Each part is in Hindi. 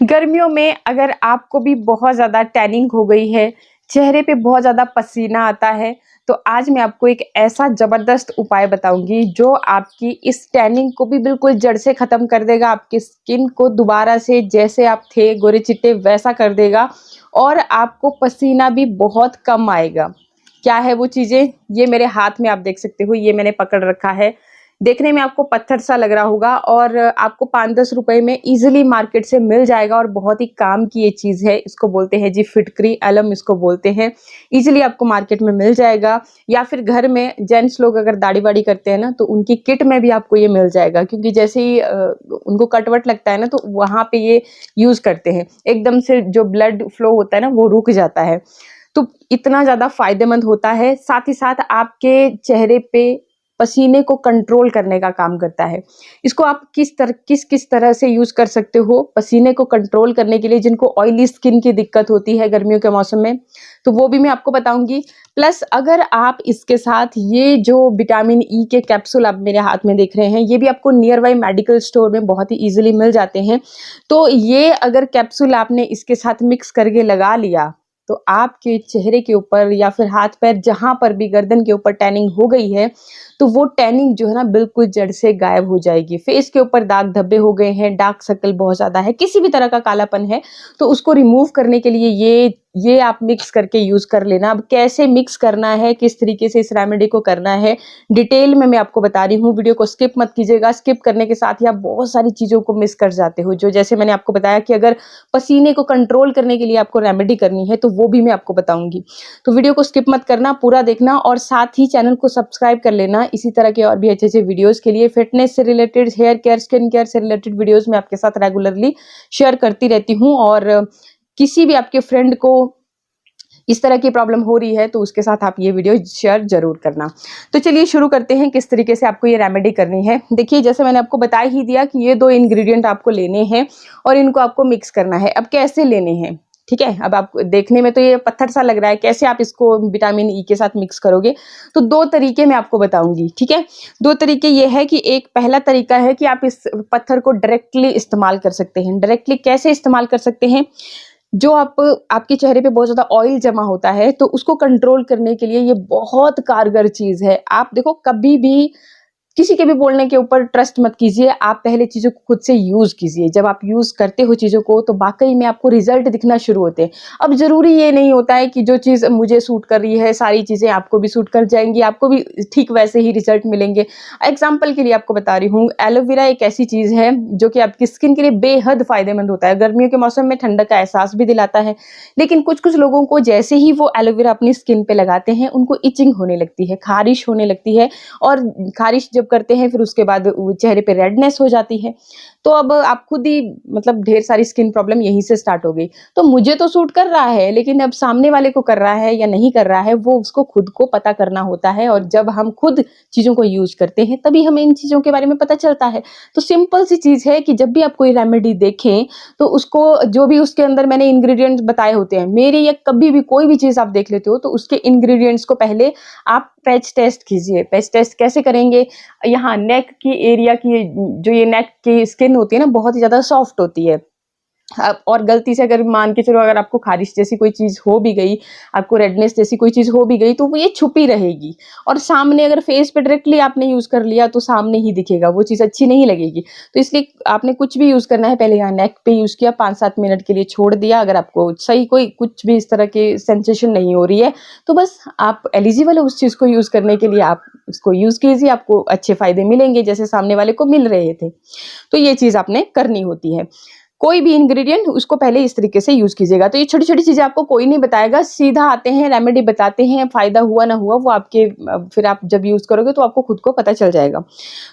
गर्मियों में अगर आपको भी बहुत ज़्यादा टैनिंग हो गई है, चेहरे पे बहुत ज़्यादा पसीना आता है, तो आज मैं आपको एक ऐसा ज़बरदस्त उपाय बताऊँगी जो आपकी इस टैनिंग को भी बिल्कुल जड़ से ख़त्म कर देगा, आपकी स्किन को दोबारा से जैसे आप थे गोरे-चिट्टे वैसा कर देगा और आपको पसीना भी बहुत कम आएगा। क्या है वो चीज़ें? ये मेरे हाथ में आप देख सकते हो, ये मैंने पकड़ रखा है। देखने में आपको पत्थर सा लग रहा होगा और आपको 5-10 रुपए में ईज़िली मार्केट से मिल जाएगा और बहुत ही काम की ये चीज़ है। इसको बोलते हैं जी फिटकरी, एलम इसको बोलते हैं। ईज़िली आपको मार्केट में मिल जाएगा या फिर घर में जेंट्स लोग अगर दाढ़ी-वाढ़ी करते हैं ना, तो उनकी किट में भी आपको ये मिल जाएगा क्योंकि जैसे ही उनको कट-वट लगता है ना, तो वहाँ पे ये यूज़ करते हैं। एकदम से जो ब्लड फ्लो होता है ना, वो रुक जाता है। तो इतना ज़्यादा फ़ायदेमंद होता है, साथ ही साथ आपके चेहरे पे पसीने को कंट्रोल करने का काम करता है। इसको आप किस तरह से यूज़ कर सकते हो पसीने को कंट्रोल करने के लिए जिनको ऑयली स्किन की दिक्कत होती है गर्मियों के मौसम में, तो वो भी मैं आपको बताऊँगी। प्लस अगर आप इसके साथ ये जो विटामिन ई के कैप्सूल आप मेरे हाथ में देख रहे हैं, ये भी आपको नियर बाय मेडिकल स्टोर में बहुत ही ईज़िली मिल जाते हैं। तो ये अगर कैप्सूल आपने इसके साथ मिक्स करके लगा लिया, तो आपके चेहरे के ऊपर या फिर हाथ-पैर जहाँ पर भी गर्दन के ऊपर टैनिंग हो गई है, तो वो टैनिंग जो है ना बिल्कुल जड़ से गायब हो जाएगी। फेस के ऊपर दाग धब्बे हो गए हैं, डार्क सर्कल बहुत ज़्यादा है, किसी भी तरह का कालापन है, तो उसको रिमूव करने के लिए ये आप मिक्स करके यूज़ कर लेना। अब कैसे मिक्स करना है, किस तरीके से इस रेमेडी को करना है, डिटेल में मैं आपको बता रही हूँ। वीडियो को स्किप मत कीजिएगा, स्किप करने के साथ ही आप बहुत सारी चीज़ों को मिस कर जाते हो। जो जैसे मैंने आपको बताया कि अगर पसीने को कंट्रोल करने के लिए आपको रेमेडी करनी है, तो वो भी मैं आपको बताऊँगी। तो वीडियो को स्किप मत करना, पूरा देखना और साथ ही चैनल को सब्सक्राइब कर लेना। इसी तरह के और भी अच्छे-अच्छे वीडियोज़ के लिए फिटनेस से related, hair care, skin care से रिलेटेड वीडियोज़ मैं आपके साथ रेगुलरली शेयर करती रहती हूँ और किसी भी आपके फ्रेंड को इस तरह की प्रॉब्लम हो रही है तो उसके साथ आप ये वीडियो शेयर ज़रूर करना। तो चलिए शुरू करते हैं किस तरीके से आपको ये रेमेडी करनी है। देखिए जैसे मैंने आपको बता ही दिया कि ये 2 इंग्रीडिएंट आपको लेने हैं और इनको आपको मिक्स करना है। अब कैसे लेने हैं, ठीक है? अब आप देखने में तो ये पत्थर सा लग रहा है, कैसे आप इसको विटामिन ई के साथ मिक्स करोगे? तो 2 तरीके मैं आपको बताऊँगी, ठीक है? 2 तरीके ये है कि एक पहला तरीका है कि आप इस पत्थर को डायरेक्टली इस्तेमाल कर सकते हैं। डायरेक्टली कैसे इस्तेमाल कर सकते हैं? जो आपके चेहरे पे बहुत ज़्यादा ऑयल जमा होता है, तो उसको कंट्रोल करने के लिए ये बहुत कारगर चीज़ है। आप देखो कभी भी किसी के भी बोलने के ऊपर ट्रस्ट मत कीजिए, आप पहले चीज़ों को खुद से यूज़ कीजिए। जब आप यूज़ करते हो चीज़ों को तो वाक़ई में आपको रिज़ल्ट दिखना शुरू होते हैं। अब ज़रूरी ये नहीं होता है कि जो चीज़ मुझे सूट कर रही है, सारी चीज़ें आपको भी सूट कर जाएँगी, आपको भी ठीक वैसे ही रिज़ल्ट मिलेंगे। एग्ज़ाम्पल के लिए आपको बता रही हूँ, एलोवेरा एक ऐसी चीज़ है जो कि आपकी स्किन के लिए बेहद फ़ायदेमंद होता है। गर्मियों के मौसम में ठंडक का एहसास भी दिलाता है, लेकिन कुछ-कुछ लोगों को जैसे ही वो एलोवेरा अपनी स्किन पे लगाते हैं, उनको इचिंग होने लगती है, ख़ारिश होने लगती है और ख़ारिश जब करते हैं फिर उसके बाद वो चेहरे पे रेडनेस हो जाती है। तो अब आप खुद ही मतलब ढेर सारी स्किन प्रॉब्लम यहीं से स्टार्ट हो गई। तो मुझे तो सूट कर रहा है लेकिन अब सामने वाले को कर रहा है या नहीं कर रहा है वो उसको खुद को पता करना होता है और जब हम खुद चीज़ों को यूज़ करते हैं तभी हमें इन चीज़ों के बारे में पता चलता है। तो सिंपल सी चीज़ है कि जब भी आप कोई रेमेडी देखें तो उसको जो भी उसके अंदर मैंने इंग्रीडिएंट्स बताए होते हैं, मेरे या कभी भी कोई भी चीज़ आप देख लेते हो तो उसके इंग्रीडिएंट्स को पहले आप पैच टेस्ट कीजिए। पैच टेस्ट कैसे करेंगे? यहाँ नेक की एरिया की जो ये नेक की स्किन होती है ना बहुत ही ज़्यादा सॉफ्ट होती है। और गलती से अगर मान के चलो अगर आपको ख़ारिश जैसी कोई चीज़ हो भी गई, आपको रेडनेस जैसी कोई चीज़ हो भी गई तो वो ये छुपी रहेगी और सामने अगर फेस पे डायरेक्टली आपने यूज़ कर लिया तो सामने ही दिखेगा, वो चीज़ अच्छी नहीं लगेगी। तो इसलिए आपने कुछ भी यूज़ करना है पहले यहाँ नेक पे यूज़ किया, 5-7 मिनट के लिए छोड़ दिया। अगर आपको सही कोई कुछ भी इस तरह की सेंसेशन नहीं हो रही है, तो बस आप एलिजिबल हो उस चीज़ को यूज़ करने के लिए, आप उसको यूज़ कीजिए, आपको अच्छे फ़ायदे मिलेंगे जैसे सामने वाले को मिल रहे थे। तो ये चीज़ आपने करनी होती है। कोई भी इंग्रीडिएंट उसको पहले इस तरीके से यूज़ कीजिएगा। तो ये छोटी-छोटी चीज़ें आपको कोई नहीं बताएगा, सीधा आते हैं रेमेडी बताते हैं, फ़ायदा हुआ ना हुआ वो आपके फिर आप जब यूज़ करोगे तो आपको खुद को पता चल जाएगा।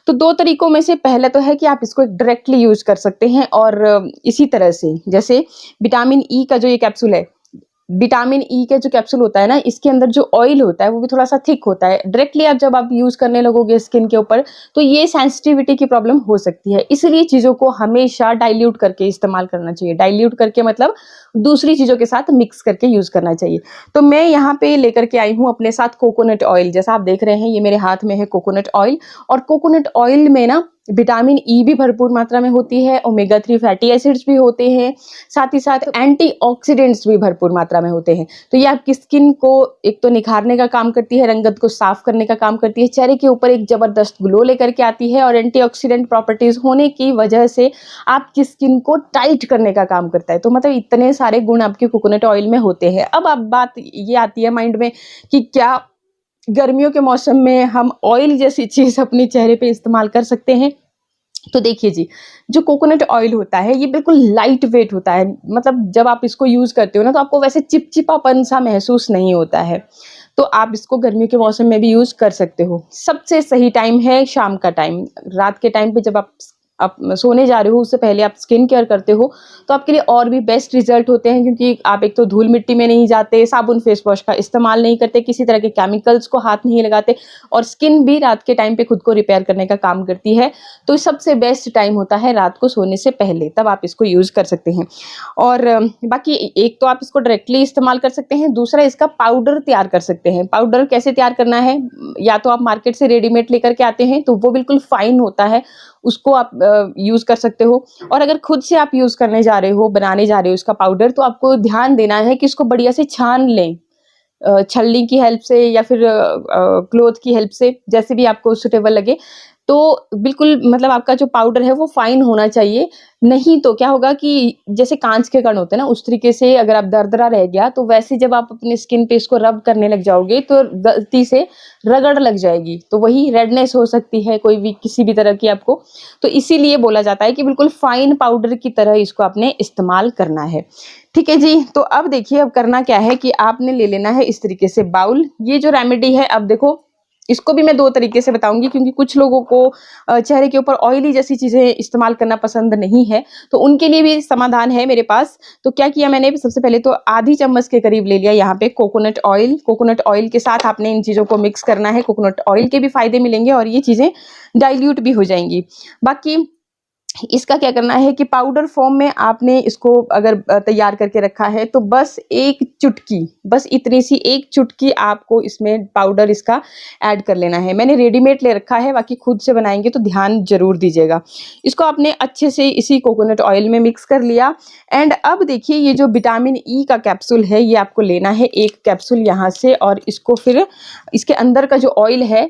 तो 2 तरीकों में से पहला तो है कि आप इसको डायरेक्टली यूज़ कर सकते हैं और इसी तरह से जैसे विटामिन ई का जो ये कैप्सूल है, विटामिन ई का जो कैप्सूल होता है ना, इसके अंदर जो ऑयल होता है वो भी थोड़ा-सा थिक होता है। डायरेक्टली आप जब आप यूज़ करने लगोगे स्किन के ऊपर, तो ये सेंसिटिविटी की प्रॉब्लम हो सकती है। इसलिए चीज़ों को हमेशा डाइल्यूट करके इस्तेमाल करना चाहिए। डाइल्यूट करके मतलब दूसरी चीज़ों के साथ मिक्स करके यूज़ करना चाहिए। तो मैं यहाँ पे लेकर के आई हूँ अपने साथ कोकोनट ऑयल। जैसा आप देख रहे हैं ये मेरे हाथ में है कोकोनट ऑयल और कोकोनट ऑयल में ना विटामिन ई भी भरपूर मात्रा में होती है, ओमेगा 3 फैटी एसिड्स भी होते हैं, साथ ही साथ एंटीऑक्सीडेंट्स भी भरपूर मात्रा में होते हैं। तो ये आपकी स्किन को एक तो निखारने का काम करती है, रंगत को साफ करने का काम करती है, चेहरे के ऊपर एक जबरदस्त ग्लो लेकर के आती है और एंटीऑक्सीडेंट प्रॉपर्टीज होने की वजह से आपकी स्किन को टाइट करने का काम करता है। तो मतलब इतने सारे गुण आपके कोकोनट ऑयल में होते हैं। अब बात ये आती है माइंड में कि क्या गर्मियों के मौसम में हम ऑयल जैसी चीज अपने चेहरे पे इस्तेमाल कर सकते हैं? तो देखिए जी, जो कोकोनट ऑयल होता है ये बिल्कुल लाइट वेट होता है। मतलब जब आप इसको यूज करते हो ना तो आपको वैसे चिपचिपापन सा महसूस नहीं होता है। तो आप इसको गर्मियों के मौसम में भी यूज कर सकते हो। सबसे सही टाइम है शाम का टाइम। रात के टाइम पे जब आप सोने जा रहे हो उससे पहले आप स्किन केयर करते हो तो आपके लिए और भी बेस्ट रिजल्ट होते हैं, क्योंकि आप एक तो धूल मिट्टी में नहीं जाते, साबुन फेस वॉश का इस्तेमाल नहीं करते, किसी तरह के केमिकल्स को हाथ नहीं लगाते और स्किन भी रात के टाइम पे खुद को रिपेयर करने का काम करती है। तो सबसे बेस्ट टाइम होता है रात को सोने से पहले, तब आप इसको यूज कर सकते हैं। और बाकी एक तो आप इसको डायरेक्टली इस्तेमाल कर सकते हैं, दूसरा इसका पाउडर तैयार कर सकते हैं। पाउडर कैसे तैयार करना है? या तो आप मार्केट से रेडीमेड लेकर के आते हैं तो वो बिल्कुल फाइन होता है, उसको आप यूज कर सकते हो। और अगर खुद से आप यूज करने जा रहे हो, बनाने जा रहे हो इसका पाउडर, तो आपको ध्यान देना है कि इसको बढ़िया से छान लें, छलनी की हेल्प से या फिर क्लॉथ की हेल्प से, जैसे भी आपको सुटेबल लगे। तो बिल्कुल मतलब आपका जो पाउडर है वो फाइन होना चाहिए। नहीं तो क्या होगा कि जैसे कांच के कण होते हैं ना, उस तरीके से अगर आप दरदरा रह गया तो वैसे जब आप अपनी स्किन पे इसको रब करने लग जाओगे तो गलती से रगड़ लग जाएगी, तो वही रेडनेस हो सकती है कोई भी किसी भी तरह की आपको। तो इसीलिए बोला जाता है कि बिल्कुल फाइन पाउडर की तरह इसको आपने इस्तेमाल करना है। ठीक है जी, तो अब देखिए अब करना क्या है कि आपने ले लेना है इस तरीके से बाउल। ये जो रेमेडी है, अब देखो इसको भी मैं दो तरीके से बताऊंगी, क्योंकि कुछ लोगों को चेहरे के ऊपर ऑयली जैसी चीजें इस्तेमाल करना पसंद नहीं है, तो उनके लिए भी समाधान है मेरे पास। तो क्या किया मैंने, सबसे पहले तो आधी चम्मच के करीब ले लिया यहाँ पे कोकोनट ऑयल। कोकोनट ऑयल के साथ आपने इन चीजों को मिक्स करना है। कोकोनट ऑयल के भी फायदे मिलेंगे और ये चीजें डाइल्यूट भी हो जाएंगी। बाकी इसका क्या करना है कि पाउडर फॉर्म में आपने इसको अगर तैयार करके रखा है तो बस एक चुटकी, बस इतनी सी एक चुटकी आपको इसमें पाउडर इसका ऐड कर लेना है। मैंने रेडीमेड ले रखा है, बाकी खुद से बनाएंगे तो ध्यान जरूर दीजिएगा। इसको आपने अच्छे से इसी कोकोनट ऑयल में मिक्स कर लिया। एंड अब देखिए ये जो विटामिन ई का कैप्सूल है ये आपको लेना है, एक कैप्सूल यहाँ से, और इसको फिर इसके अंदर का जो ऑयल है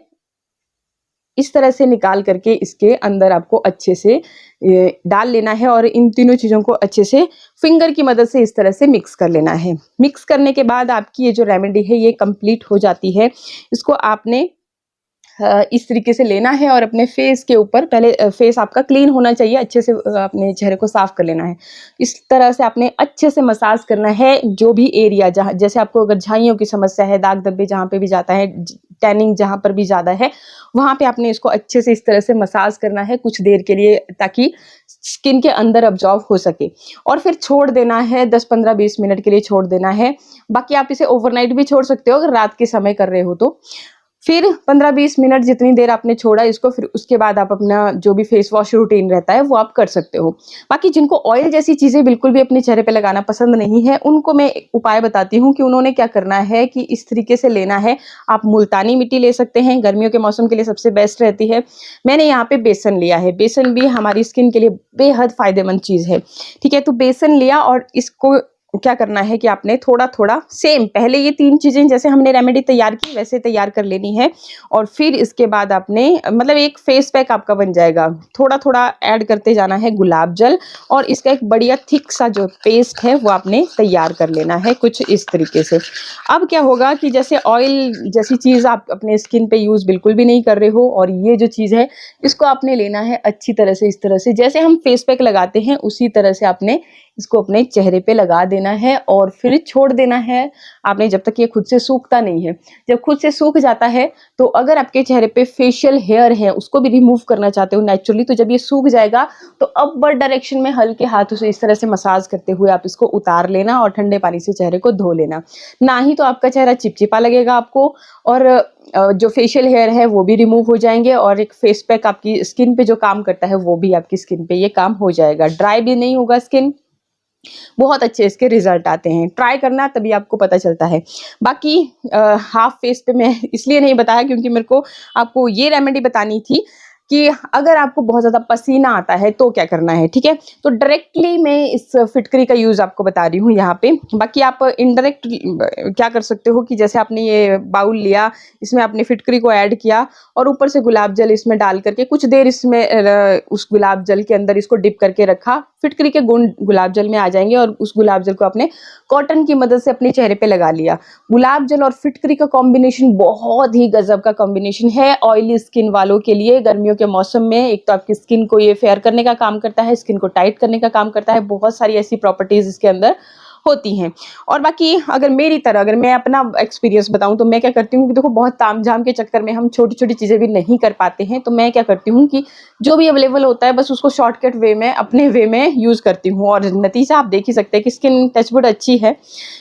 इस तरह से निकाल करके इसके अंदर आपको अच्छे से डाल लेना है और इन तीनों चीज़ों को अच्छे से फिंगर की मदद से इस तरह से मिक्स कर लेना है। मिक्स करने के बाद आपकी ये जो रेमेडी है ये कंप्लीट हो जाती है। इसको आपने इस तरीके से लेना है और अपने फेस के ऊपर, पहले फेस आपका क्लीन होना चाहिए, अच्छे से अपने चेहरे को साफ कर लेना है। इस तरह से आपने अच्छे से मसाज करना है जो भी एरिया जहाँ, जैसे आपको अगर झाइयों की समस्या है, दाग धब्बे जहाँ पे भी जाता है, टैनिंग जहाँ पर भी ज़्यादा है, वहाँ पे आपने इसको अच्छे से इस तरह से मसाज करना है कुछ देर के लिए, ताकि स्किन के अंदर अब्जॉर्ब हो सके। और फिर छोड़ देना है 10-15-20 मिनट के लिए छोड़ देना है। बाकी आप इसे ओवरनाइट भी छोड़ सकते हो अगर रात के समय कर रहे हो तो। फिर 15-20 मिनट जितनी देर आपने छोड़ा इसको, फिर उसके बाद आप अपना जो भी फेस वॉश रूटीन रहता है वो आप कर सकते हो। बाकी जिनको ऑयल जैसी चीज़ें बिल्कुल भी अपने चेहरे पे लगाना पसंद नहीं है, उनको मैं उपाय बताती हूँ कि उन्होंने क्या करना है कि इस तरीके से लेना है। आप मुल्तानी मिट्टी ले सकते हैं, गर्मियों के मौसम के लिए सबसे बेस्ट रहती है। मैंने यहाँ पे बेसन लिया है, बेसन भी हमारी स्किन के लिए बेहद फायदेमंद चीज़ है। ठीक है, तो बेसन लिया और इसको क्या करना है कि आपने थोड़ा थोड़ा सेम पहले ये तीन चीजें जैसे हमने रेमेडी तैयार की वैसे तैयार कर लेनी है। और फिर इसके बाद आपने मतलब एक फेस पैक आपका बन जाएगा। थोड़ा थोड़ा ऐड करते जाना है गुलाब जल, और इसका एक बढ़िया थिक सा जो पेस्ट है वो आपने तैयार कर लेना है कुछ इस तरीके से। अब क्या होगा कि जैसे ऑयल जैसी चीज आप अपने स्किन पे यूज बिल्कुल भी नहीं कर रहे हो, और ये जो चीज है इसको आपने लेना है अच्छी तरह से, इस तरह से जैसे हम फेस पैक लगाते हैं उसी तरह से आपने इसको अपने चेहरे पे लगा देना है और फिर छोड़ देना है आपने, जब तक ये खुद से सूखता नहीं है। जब खुद से सूख जाता है तो अगर आपके चेहरे पे फेशियल हेयर है उसको भी रिमूव करना चाहते हो नेचुरली, तो जब ये सूख जाएगा तो अपवर्ड डायरेक्शन में हल्के हाथों से इस तरह से मसाज करते हुए आप इसको उतार लेना और ठंडे पानी से चेहरे को धो लेना। ना ही तो आपका चेहरा चिपचिपा लगेगा आपको, और जो फेशियल हेयर है वो भी रिमूव हो जाएंगे, और एक फेस पैक आपकी स्किन पे जो काम करता है वो भी आपकी स्किन पे ये काम हो जाएगा। ड्राई भी नहीं होगा स्किन, बहुत अच्छे इसके रिजल्ट आते हैं। ट्राई करना तभी आपको पता चलता है। बाकी हाफ फेस पे मैं इसलिए नहीं बताया क्योंकि मेरे को आपको ये रेमेडी बतानी थी कि अगर आपको बहुत ज़्यादा पसीना आता है तो क्या करना है, ठीक है। तो डायरेक्टली मैं इस फिटकरी का यूज़ आपको बता रही हूँ यहाँ पे। बाकी आप इनडायरेक्ट क्या कर सकते हो कि जैसे आपने ये बाउल लिया, इसमें आपने फिटकरी को ऐड किया और ऊपर से गुलाब जल इसमें डाल करके कुछ देर इसमें उस गुलाब जल के अंदर इसको डिप करके रखा। फिटकरी के गुण गुलाब जल में आ जाएंगे और उस गुलाब जल को आपने कॉटन की मदद से अपने चेहरे पे लगा लिया। गुलाब जल और फिटकरी का कॉम्बिनेशन बहुत ही गजब का कॉम्बिनेशन है ऑयली स्किन वालों के लिए। गर्मियों के मौसम में एक तो आपकी स्किन को ये फेयर करने का काम करता है, स्किन को टाइट करने का काम करता है, बहुत सारी ऐसी प्रॉपर्टीज इसके अंदर होती हैं। और बाकी अगर मेरी तरह अगर मैं अपना एक्सपीरियंस बताऊं तो मैं क्या करती हूँ कि देखो बहुत तामझाम के चक्कर में हम छोटी छोटी चीज़ें भी नहीं कर पाते हैं, तो मैं क्या करती हूँ कि जो भी अवेलेबल होता है बस उसको शॉर्टकट वे में अपने वे में यूज़ करती हूँ और नतीजा आप देख ही सकते हैं कि स्किन टचवुड अच्छी है,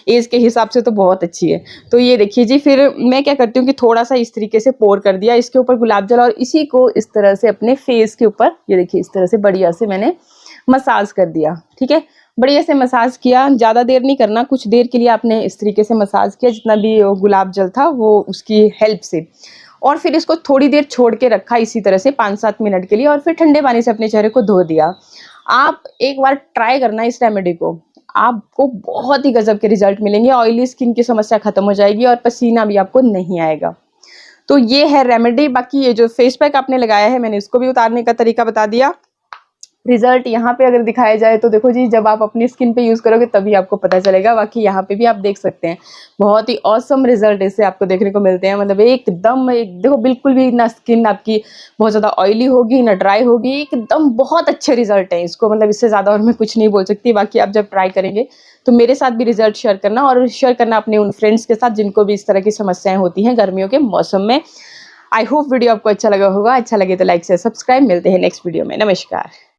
एज के हिसाब से तो बहुत अच्छी है। तो ये देखिए जी, फिर मैं क्या करती हूँ कि थोड़ा सा इस तरीके से पोर कर दिया इसके ऊपर गुलाब जल और इसी को इस तरह से अपने फेस के ऊपर ये देखिए इस तरह से बढ़िया से मैंने मसाज कर दिया, ठीक है। बढ़िया से मसाज किया, ज़्यादा देर नहीं करना, कुछ देर के लिए आपने इस तरीके से मसाज किया जितना भी गुलाब जल था वो उसकी हेल्प से, और फिर इसको थोड़ी देर छोड़ के रखा इसी तरह से 5-7 मिनट के लिए और फिर ठंडे पानी से अपने चेहरे को धो दिया। आप एक बार ट्राई करना इस रेमेडी को, आपको बहुत ही गजब के रिजल्ट मिलेंगे। ऑयली स्किन की समस्या खत्म हो जाएगी और पसीना भी आपको नहीं आएगा। तो ये है रेमेडी। बाकी ये जो फेस पैक आपने लगाया है मैंने इसको भी उतारने का तरीका बता दिया। रिजल्ट यहाँ पे अगर दिखाया जाए तो देखो जी, जब आप अपनी स्किन पे यूज़ करोगे तभी आपको पता चलेगा। बाकी यहाँ पे भी आप देख सकते हैं बहुत ही ऑसम रिजल्ट इससे आपको देखने को मिलते हैं। मतलब एकदम एक देखो बिल्कुल भी ना स्किन आपकी बहुत ज़्यादा ऑयली होगी ना ड्राई होगी, एकदम बहुत अच्छे रिजल्ट है इसको। मतलब इससे ज़्यादा और मैं कुछ नहीं बोल सकती। बाकी आप जब ट्राई करेंगे तो मेरे साथ भी रिजल्ट शेयर करना और शेयर करना अपने उन फ्रेंड्स के साथ जिनको भी इस तरह की समस्याएं होती हैं गर्मियों के मौसम में। आई होप वीडियो आपको अच्छा लगा होगा। अच्छा लगे तो लाइक से सब्सक्राइब। मिलते हैं नेक्स्ट वीडियो में। नमस्कार।